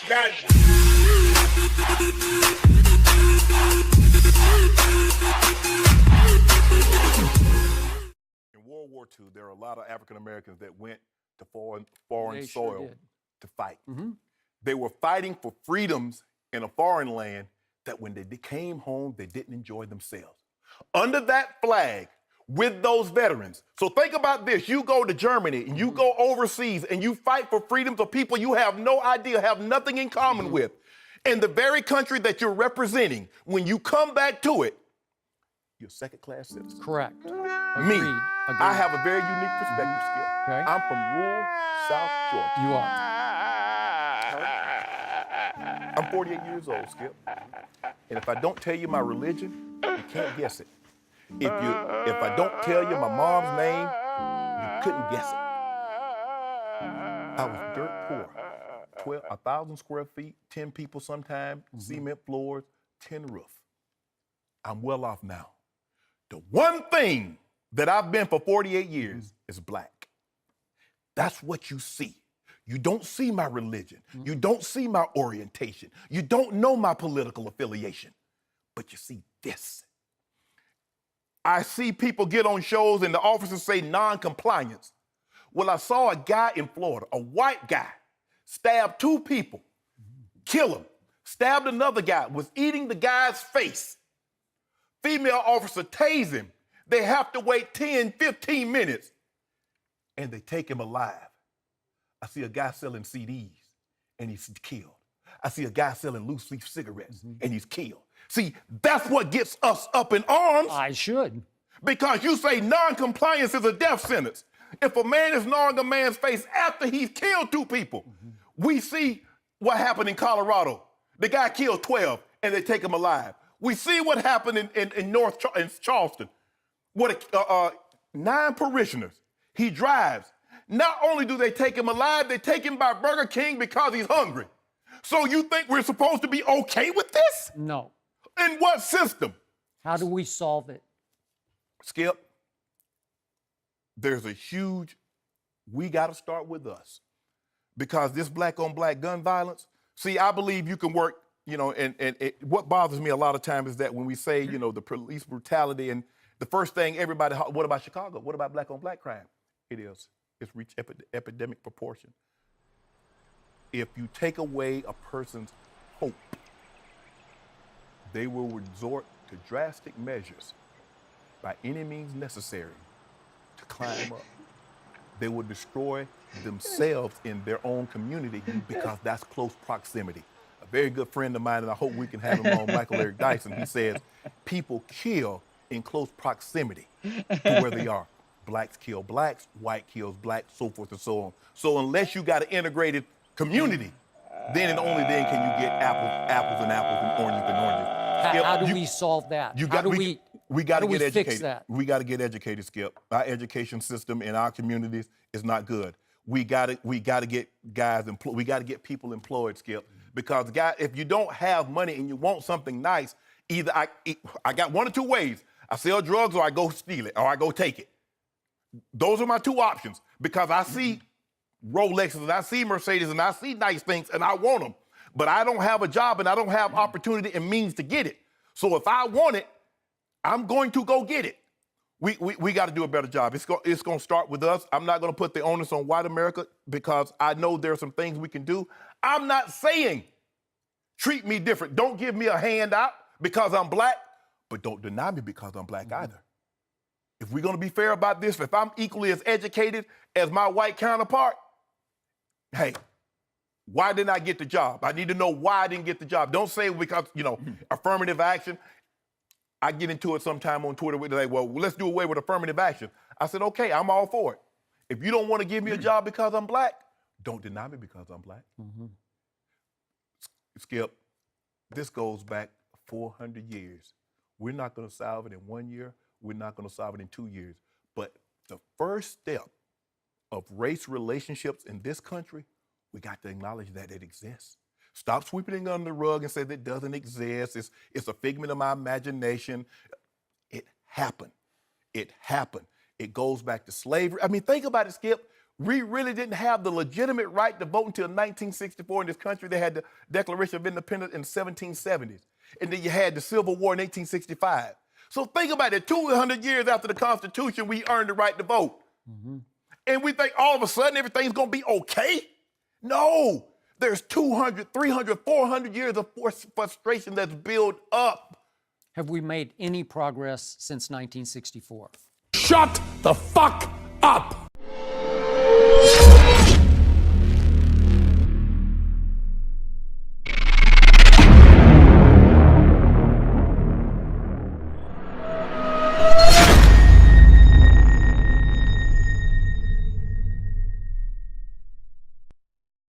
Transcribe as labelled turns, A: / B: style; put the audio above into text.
A: That. In World War II, there are a lot of African Americans that went to foreign soil to fight. Mm-hmm. They were fighting for freedoms in a foreign land that when they came home, they didn't enjoy themselves. Under that flag, with those veterans. So think about this. You go to Germany and you go overseas and you fight for freedoms of people you have no idea, have nothing in common with. In the very country that you're representing, when you come back to it, you're second-class citizen.
B: Correct.
A: Me, I have a very unique perspective, Skip.
B: Okay.
A: I'm from rural South Georgia.
B: You are.
A: I'm 48 years old, Skip. And if I don't tell you my religion, you can't guess it. If I don't tell you my mom's name, you couldn't guess it. I was dirt poor. 1,000 square feet, 10 people sometimes, cement floors, tin roof. I'm well off now. The one thing that I've been for 48 years is black. That's what you see. You don't see my religion. You don't see my orientation. You don't know my political affiliation. But you see this. I see people get on shows and the officers say non-compliance. Well, I saw a guy in Florida, a white guy, stab 2 people, kill him, stabbed another guy, was eating the guy's face. Female officer tased him. They have to wait 10, 15 minutes, and they take him alive. I see a guy selling CDs, and he's killed. I see a guy selling loose-leaf cigarettes, and he's killed. See, that's what gets us up in arms.
B: I should.
A: Because you say non-compliance is a death sentence. If a man is gnawing a man's face after he's killed 2 people, we see what happened in Colorado. The guy killed 12, and they take him alive. We see what happened in Charleston. 9 parishioners. He drives. Not only do they take him alive, they take him by Burger King because he's hungry. So you think we're supposed to be okay with this?
B: No.
A: In what system?
B: How do we solve it?
A: Skip, there's a huge, we got to start with us. Because this black-on-black gun violence, see, I believe you can work, and what bothers me a lot of times is that when we say, the police brutality, and the first thing everybody, what about Chicago? What about black-on-black crime? It is. It's reached epidemic proportion. If you take away a person's hope, they will resort to drastic measures by any means necessary to climb up. They will destroy themselves in their own community because that's close proximity. A very good friend of mine, and I hope we can have him on, Michael Eric Dyson, he says, people kill in close proximity to where they are. Blacks kill blacks, white kills black, so forth and so on. So unless you got an integrated community, then and only then can you get apples and apples and oranges and oranges.
B: How do we solve that?
A: We got to get educated.
B: Fix that?
A: We got to get educated, Skip. Our education system in our communities is not good. We got to get guys employed. We got to get people employed, Skip. Because if you don't have money and you want something nice, either I got 1 or 2 ways. I sell drugs or I go steal it or I go take it. Those are my 2 options because I see Rolexes and I see Mercedes and I see nice things and I want them. But I don't have a job and I don't have opportunity and means to get it. So if I want it, I'm going to go get it. We got to do a better job. It's going to start with us. I'm not going to put the onus on white America because I know there are some things we can do. I'm not saying treat me different. Don't give me a handout because I'm black, but don't deny me because I'm black either. If we're going to be fair about this, if I'm equally as educated as my white counterpart, hey, why didn't I get the job? I need to know why I didn't get the job. Don't say because, affirmative action. I get into it sometime on Twitter with like, well, let's do away with affirmative action. I said, okay, I'm all for it. If you don't want to give me a job because I'm black, don't deny me because I'm black. Skip, this goes back 400 years. We're not going to solve it in 1 year. We're not going to solve it in 2 years. But the first step of race relationships in this country, we got to acknowledge that it exists. Stop sweeping it under the rug and say that it doesn't exist. It's a figment of my imagination. It happened. It happened. It goes back to slavery. I mean, think about it, Skip. We really didn't have the legitimate right to vote until 1964 in this country. They had the Declaration of Independence in the 1770s. And then you had the Civil War in 1865. So think about it. 200 years after the Constitution, we earned the right to vote. And we think all of a sudden everything's going to be okay? No. There's 200, 300, 400 years of frustration that's built up.
B: Have we made any progress since 1964?
C: Shut the fuck up!